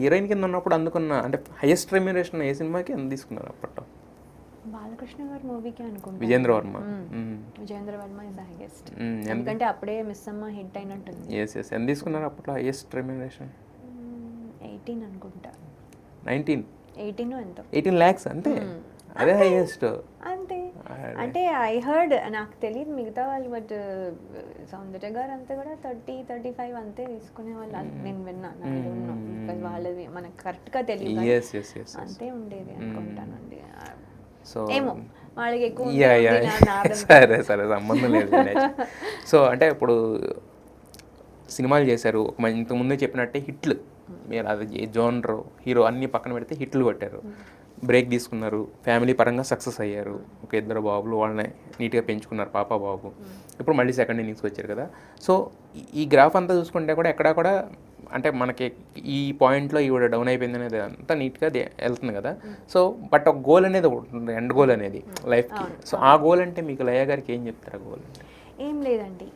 Heroine కింద ఉన్నప్పుడు అందుకున్న అంటే హైయెస్ట్ రెమ్యునరేషన్ ఏ సినిమాకి ఎంత తీసుకున్నారు అప్పట్లో? బాలకృష్ణ గారి మూవీకి అనుకుంటా. Vijendra Varma. Vijendra Varma is the highest. ఎందుకంటే అప్పుడే మిస్ అమ్మ హిట్ అయినట్టుంది. ఎస్ ఎస్ ఎంత తీసుకున్నారు అప్పట్లో హైయెస్ట్ రెమ్యునరేషన్? 18 అనుకుంటా. 19? 18 ఎంతో. 18 lakhs అంతే. అదే హైయెస్ట్ అంతే. అంటే ఐ హర్డ్, నాకు తెలియదు మిగతా వాళ్ళు, బట్ సౌందర్య గారు అంతా కూడా 30-35 అంతే తీసుకునే వాళ్ళు నేను విన్నాను. వాళ్ళది మనకు కరెక్ట్గా తెలియదు, అంతే ఉండేది అనుకుంటానండి. సో ఏమో వాళ్ళకి ఎక్కువ సరే సరే సంబంధం లేదు. సో అంటే ఇప్పుడు సినిమాలు చేశారు, ఇంతకుముందే చెప్పినట్టే హిట్లు, మీరు అది జోనర్ హీరో అన్నీ పక్కన పెడితే హిట్లు కొట్టారు, బ్రేక్ తీసుకున్నారు, ఫ్యామిలీ పరంగా సక్సెస్ అయ్యారు, ఒక 2 బాబులు, వాళ్ళని నీట్గా పెంచుకున్నారు, పాప బాబు. ఇప్పుడు మళ్ళీ సెకండ్ ఇన్నింగ్స్కి వచ్చారు కదా. సో ఈ గ్రాఫ్ అంతా చూసుకుంటే కూడా ఎక్కడా కూడా అంటే మనకి ఈ పాయింట్లో ఈవిడ డౌన్ అయిపోయింది అనేది అంతా నీట్గా వెళ్తుంది కదా. సో బట్ ఒక గోల్ అనేది ఉంటుంది, ఎండ్ గోల్ అనేది లైఫ్కి. సో ఆ గోల్ అంటే మీకు లయ గారికి ఏం చెప్తారు ఆ గోల్ అంటే? ఏం లేదండి,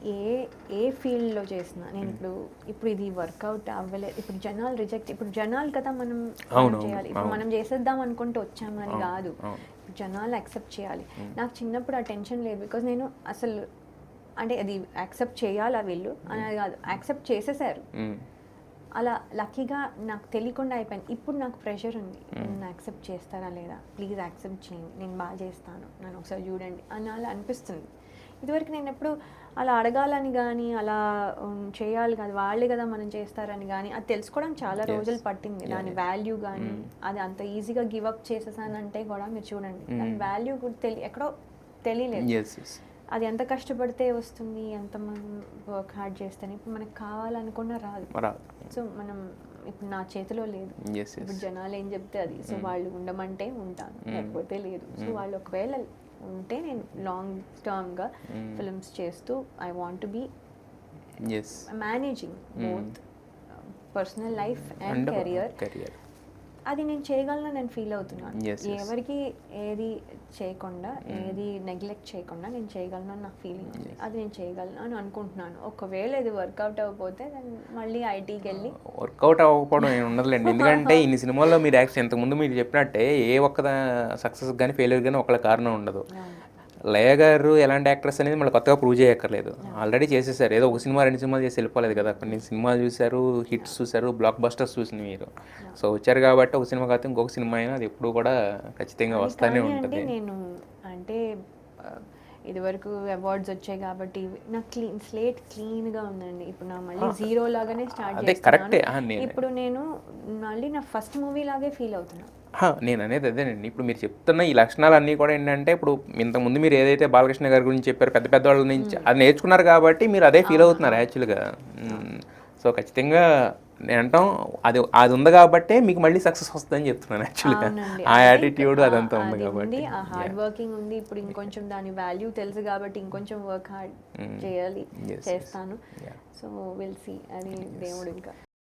ఏ ఫీల్డ్లో చేసినా నేను ఇప్పుడు ఇది వర్కౌట్ అవ్వలేదు, ఇప్పుడు జనాలు రిజెక్ట్, ఇప్పుడు జనాలు కదా మనం చేయాలి, ఇప్పుడు మనం చేసేద్దాం అనుకుంటూ వచ్చామని కాదు, జనాలు యాక్సెప్ట్ చేయాలి. నాకు చిన్నప్పుడు ఆ టెన్షన్ లేదు, బికాజ్ నేను అసలు అంటే అది యాక్సెప్ట్ చేయాలా వీళ్ళు అనేది కాదు, యాక్సెప్ట్ చేసేసారు. అలా లక్కీగా నాకు తెలియకుండా అయిపోయింది. ఇప్పుడు నాకు ప్రెషర్ ఉంది, నన్ను యాక్సెప్ట్ చేస్తారా లేదా, ప్లీజ్ యాక్సెప్ట్ చేయండి, నేను బాగా చేస్తాను, నన్ను ఒకసారి చూడండి అని అలా అనిపిస్తుంది. ఇదివరకు నేను ఎప్పుడు అలా అడగాలని కానీ అలా చేయాలి కాదు, వాళ్ళే కదా మనం చేస్తారని కానీ అది తెలుసుకోవడానికి చాలా రోజులు పట్టింది. దాని వాల్యూ కానీ అది అంత ఈజీగా గివ్ అప్ చేసేసానంటే కూడా మీరు చూడండి, దాని వాల్యూ కూడా ఎక్కడో తెలియలేదు. అది ఎంత కష్టపడితే వస్తుంది, ఎంత మనం వర్క్ హార్డ్ చేస్తేనే ఇప్పుడు మనకు కావాలనుకున్నా రాదు. సో మనం ఇప్పుడు నా చేతిలో లేదు, ఇప్పుడు జనాలు ఏం చెప్తే అది. సో వాళ్ళు ఉండమంటే ఉంటాను, లేకపోతే లేదు. సో వాళ్ళు ఒకవేళ ఉంటే నేను లాంగ్ టర్మ్గా ఫిల్మ్స్ చేస్తూ I want to be managing both personal life and career. అది నేను చేయగలను, నేను ఫీల్ అవుతున్నాను. ఎవరికి ఏది చేయకుండా, ఏది నెగ్లెక్ట్ చేయకుండా నేను చేయగలను అని నాకు ఫీలింగ్ ఉంది. అది నేను చేయగలను అని అనుకుంటున్నాను. ఒకవేళ ఇది వర్కౌట్ అవ్వకపోతే మళ్ళీ ఐటీకి వెళ్ళి వర్కౌట్ అవ్వకపోవడం ఏమి ఉండదులేండి. ఎందుకంటే ఇన్ని సినిమాల్లో మీరు యాక్షన్ ఇంతకుముందు మీరు చెప్పినట్టే ఏ ఒక్క సక్సెస్ కానీ ఫెయిల్యూర్ కానీ ఒకళ్ళ కారణం ఉండదు. లయ గారు ఎలాంటి యాక్ట్రెస్ అనేది మళ్ళీ కొత్తగా ప్రూవ్ చేయక్కర్లేదు, ఆల్రెడీ చేసేసారు. ఏదో ఒక సినిమా 2 సినిమాలు చేసి వెళ్ళిపోలేదు కదా, కొన్ని సినిమాలు చూశారు, హిట్స్ చూశారు, బ్లాక్ బస్టర్స్ చూసింది మీరు. సో వచ్చారు కాబట్టి ఒక సినిమా కాకపోతే ఇంకొక సినిమా అయినా అది ఎప్పుడు కూడా ఖచ్చితంగా వస్తూనే ఉంటుంది. నేను అంటే ఇదివరకు అవార్డ్స్ వచ్చాయి కాబట్టి నాకు స్లేట్ క్లీన్గా ఉందండి. ఇప్పుడు నా మళ్ళీ జీరో లాగానే స్టార్ట్ చేస్తున్నాను. ఇప్పుడు నేను మళ్ళీ నా ఫస్ట్ మూవీ లాగే ఫీల్ అవుతున్నాను. నేను అనేది అదేనండి, ఇప్పుడు మీరు చెప్తున్న ఈ లక్షణాలు అన్నీ కూడా ఏంటంటే, ఇప్పుడు ఇంతకుముందు మీరు ఏదైతే బాలకృష్ణ గారి గురించి చెప్పారు, పెద్ద పెద్ద వాళ్ళ నుంచి అది నేర్చుకున్నారు కాబట్టి మీరు అదే ఫీల్ అవుతున్నారు యాక్చువల్గా. సో ఖచ్చితంగా నేను అంటాం అది ఉంది కాబట్టి మీకు మళ్ళీ సక్సెస్ వస్తుందని చెప్తున్నాను యాక్చువల్గా. ఆ యాటిట్యూడ్ అదంతా ఉంది కాబట్టి, ఆ హార్డ్ వర్కింగ్ ఉంది. ఇప్పుడు ఇంకొంచెం దాని వాల్యూ తెలుసు కాబట్టి ఇంకొంచెం వర్క్ హార్డ్ చేయాలి, చేస్తాను. సో విల్ సీ, అది దేవుడు ఇంకా